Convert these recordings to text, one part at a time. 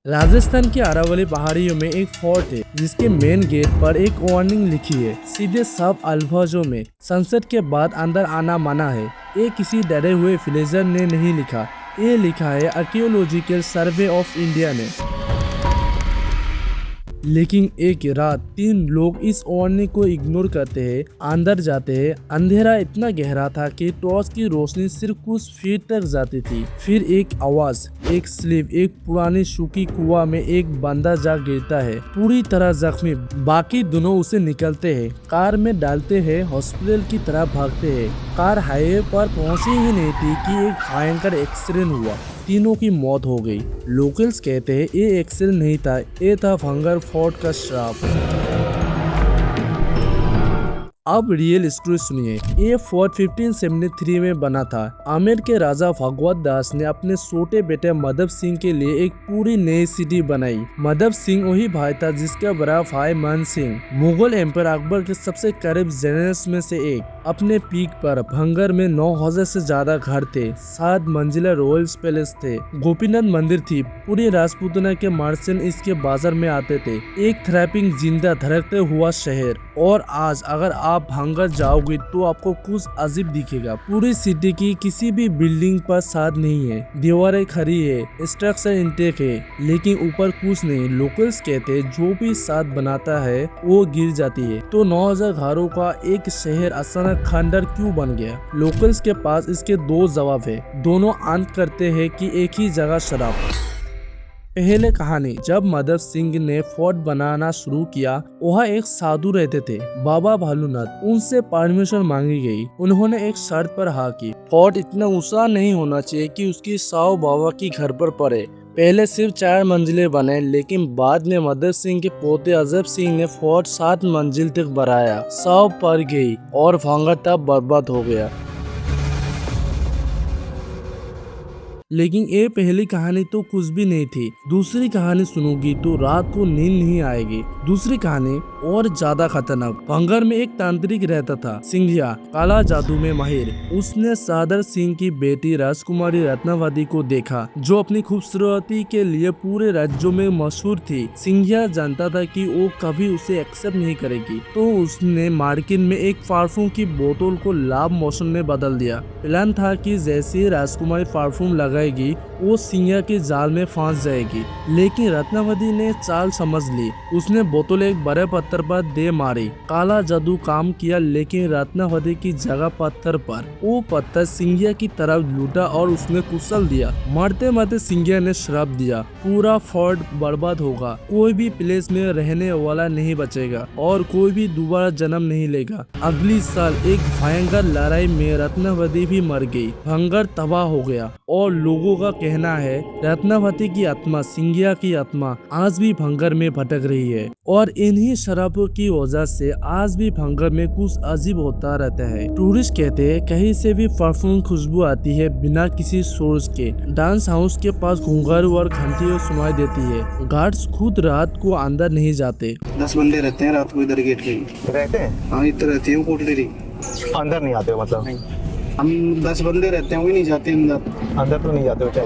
राजस्थान की अरावली पहाड़ियों में एक फोर्ट है जिसके मेन गेट पर एक वार्निंग लिखी है, सीधे साफ अल्फाजों में। संसद के बाद अंदर आना मना है। ये किसी डरे हुए विलेजर ने नहीं लिखा, ये लिखा है आर्कियोलॉजिकल सर्वे ऑफ इंडिया ने। लेकिन एक रात 3 लोग इस वार्निंग को इग्नोर करते हैं, अंदर जाते हैं। अंधेरा इतना गहरा था कि टॉर्च की रोशनी सिर्फ कुछ फीट तक जाती थी। फिर एक आवाज, एक स्लीप, एक पुरानी सूखी कुआं में एक बंदा जा गिरता है, पूरी तरह जख्मी। बाकी दोनों उसे निकलते हैं, कार में डालते हैं, हॉस्पिटल की तरफ भागते हैं। कार हाईवे पर पहुंची ही नहीं थी कि एक भयंकर एक्सीडेंट हुआ, तीनों की मौत हो गई। लोकल्स कहते हैं ये एक्सीडेंट नहीं था, ये था भंगर फोर्ट का श्राप। अब रियल स्टोरी सुनिए। ये फोर्ट 1573 में बना था। आमेर के राजा भगवत दास ने अपने छोटे बेटे मदब सिंह के लिए एक पूरी नई सिटी बनाई। मदब सिंह वही भाई था जिसका बड़ा भाई मान सिंह मुगल एम्पायर अकबर के सबसे करीब जनरल्स में से एक। अपने पीक पर भंगर में 9000 से ज्यादा घर थे, 7 मंजिला रॉयल पैलेस थे, गोपीनाथ मंदिर थी। पूरी राजपूताना के मर्चेंट इसके बाजार में आते थे। एक थ्रैपिंग जिंदा धड़कते हुआ शहर। और आज अगर आप भंगर जाओगे तो आपको कुछ अजीब दिखेगा। पूरी सिटी की किसी भी बिल्डिंग पर साथ नहीं है, दीवारें खड़ी है, स्ट्रक्चर इंटेक है, लेकिन ऊपर कुछ नहीं। लोकल्स कहते जो भी साथ बनाता है वो गिर जाती है। तो 9000 घरों का एक शहर अचानक खंडर क्यों बन गया? लोकल्स के पास इसके 2 जवाब है। दोनों अंत करते हैं कि एक ही जगह शराब। पहले कहानी, जब मदब सिंह ने फोर्ट बनाना शुरू किया, वहाँ एक साधु रहते थे, बाबा भालूनाथ। उनसे परमिशन मांगी गई। उन्होंने एक शर्त पर हाँ की, फोर्ट इतना ऊंचा नहीं होना चाहिए कि उसकी साव बाबा की घर पर पड़े। पहले सिर्फ 4 मंजिलें बने, लेकिन बाद में मदब सिंह के पोते अजब सिंह ने फोर्ट 7 मंजिल तक बढ़ाया। साव पड़ गई और भंगर तब बर्बाद हो गया। लेकिन ये पहली कहानी तो कुछ भी नहीं थी। दूसरी कहानी सुनोगी तो रात को नींद नहीं आएगी। दूसरी कहानी और ज्यादा खतरनाक। भंगर में एक तांत्रिक रहता था, सिंघिया, काला जादू में माहिर। उसने सादर सिंह की बेटी राजकुमारी रत्नावती को देखा, जो अपनी खूबसूरती के लिए पूरे राज्यों में मशहूर थी। सिंघिया जानता था कि वो कभी उसे एक्सेप्ट नहीं करेगी, तो उसने मार्केट में एक परफ्यूम की बोतल को लाभ मोशन में बदल दिया। प्लान था कि जैसे ही राजकुमारी परफ्यूम लगाएगी वो सिंघिया के जाल में फंस जाएगी। लेकिन रत्नावती ने चाल समझ ली। उसने बोतल एक बड़े पत्थर पर दे मारी। काला जादू काम किया, लेकिन रत्नावती की जगह पत्थर पर वो पत्थर सिंघिया की तरफ लूटा और उसने कुचल दिया। मरते मरते सिंघिया ने श्राप दिया, पूरा फोर्ट बर्बाद होगा, कोई भी प्लेस में रहने वाला नहीं बचेगा और कोई भी दोबारा जन्म नहीं लेगा। अगली साल एक भयंकर लड़ाई में रत्नावती भी मर गई। भंगर तबाह हो गया और लोगों का कहना है रत्नावती की आत्मा, सिंघिया की आत्मा आज भी भंगर में भटक रही है। और इन्हीं शराबों की वजह से आज भी भंगर में कुछ अजीब होता रहता है। टूरिस्ट कहते हैं कहीं से भी परफ्यूम खुशबू आती है बिना किसी सोर्स के। डांस हाउस के पास घुंघरू और घंटियां सुनाई देती है। गार्ड्स खुद रात को अंदर नहीं जाते। 10 बंदे रहते हैं रात को इधर गेट पे। रहते हैं? हाँ, इधर रहते हैं कोटलेरी। अंदर नहीं आते हो मतलब? हम 10 बंदे रहते हैं, वो नहीं जाते अंदर। अंदर तो नहीं जाते हो क्या?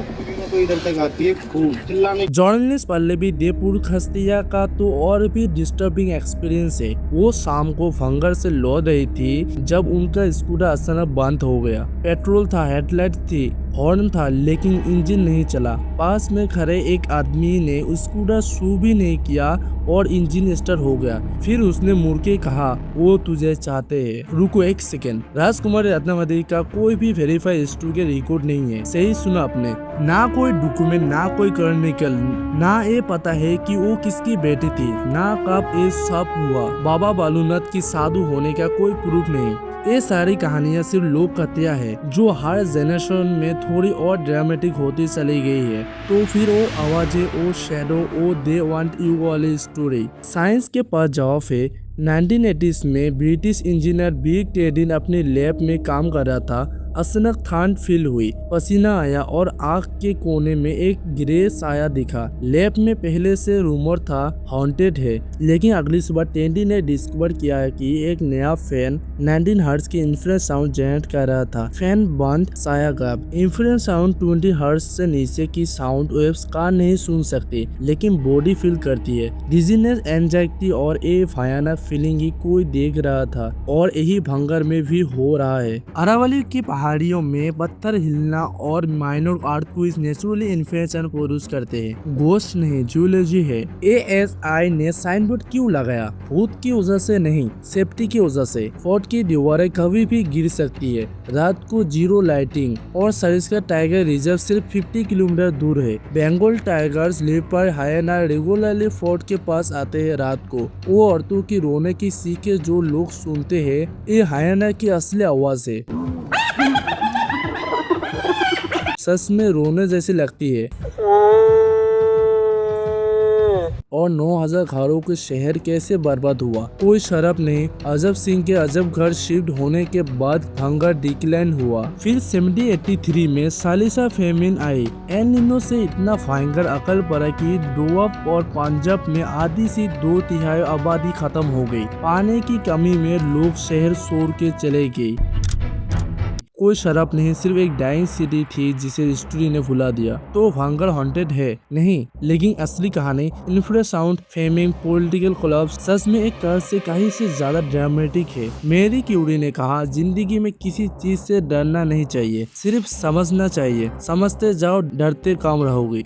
तो इधर तक आती है खूब चिल्लाने। जर्नलिस्ट पल्लवी देवपुर खस्तिया का तो और भी डिस्टर्बिंग एक्सपीरियंस है। वो शाम को भंगर से लौट रही थी जब उनका स्कूटर अचानक बंद हो गया। पेट्रोल था, हेडलाइट थी, हॉर्न था, लेकिन इंजन नहीं चला। पास में खड़े एक आदमी ने स्कूटर शुरू भी नहीं किया और इंजन स्टार्ट हो गया। फिर उसने मुड़ के कहा, वो तुझे चाहते हैं। रुको एक सेकेंड। राजकुमारी रत्नावती का कोई भी वेरीफाई स्टोरी के रिकॉर्ड नहीं है। सही सुना आपने, ना कोई डॉक्यूमेंट, ना कोई क्रॉनिकल, ना ये पता है कि वो किसकी बेटी थी, ना कब ये सब हुआ। बाबा भालूनाथ की साधु होने का कोई प्रूफ नहीं। ये सारी कहानियां सिर्फ लोक कथाएं हैं जो हर जनरेशन में थोड़ी और ड्रामेटिक होती चली गई है। तो फिर वो आवाजें, वो शैडो, वो दे वांट यू वाली स्टोरी। साइंस के पास जवाब है। 1980s में ब्रिटिश इंजीनियर बिग टेडिन अपने लैब में काम कर रहा था। अचानक ठंड फील हुई, पसीना आया और आँख के कोने में एक ग्रे साया दिखा। लैब में पहले से रूमर था हॉन्टेड है, लेकिन अगली सुबह टेंडी ने डिस्कवर किया कि एक नया फैन 19 हर्ट्ज के इंफ्रारेड साउंड जनरेट कर रहा था। फैन बंद, साया गायब। इंफ्रारेड साउंड 20 हर्ट्ज से नीचे की साउंड वेव्स कान नहीं सुन सकती, लेकिन बॉडी फील करती है। डिजीनेस, एंजाइटी और ए भयानक फीलिंग ही कोई देख रहा था, और यही भंगार में भी हो रहा है। अरावली की पहाड़ियों में पत्थर हिलना और minor earthquakes naturally influence produce करते हैं। गोस्ट नहीं, जियोलॉजी है। ASI ने साइन बोर्ड क्यों लगाया? भूत की वजह से नहीं, सेफ्टी की वजह से। फोर्ट की दीवारें कभी भी गिर सकती है। रात को जीरो लाइटिंग, और सरिस्का टाइगर रिजर्व सिर्फ 50 किलोमीटर दूर है। बंगाल टाइगर्स, लेपर्ड, हायना रेगुलरली फोर्ट के पास आते हैं रात को। वो औरतों की रोने की सीखें जो लोग सुनते हैं, ये हायना की असली आवाज है। सच में रोने जैसी लगती है। और 9000 घरों के शहर कैसे बर्बाद हुआ? कोई शराब नहीं। अजब सिंह के अजब घर शिफ्ट होने के बाद भंगार डिक्लाइन हुआ। फिर 70-83 में सालिसा फेमिन आई। एल निनो से इतना भयंकर अकल पड़ा कि डोवाब और पंजाब में आधी से 2/3 आबादी खत्म हो गई। पानी की कमी में लोग शहर छोड़ के चले गए। कोई शराब नहीं, सिर्फ एक डाइंग सिटी थी जिसे हिस्ट्री ने भुला दिया। तो भंगार हॉन्टेड है? नहीं, लेकिन असली कहानी इंफ्रारेड साउंड, फेमिंग, पॉलिटिकल कोलैप्स सच में एक कर्ज से कहीं से ज्यादा ड्रामेटिक है। मैरी क्यूरी ने कहा, जिंदगी में किसी चीज से डरना नहीं चाहिए, सिर्फ समझना चाहिए। समझते जाओ, डरते कम रहोगे।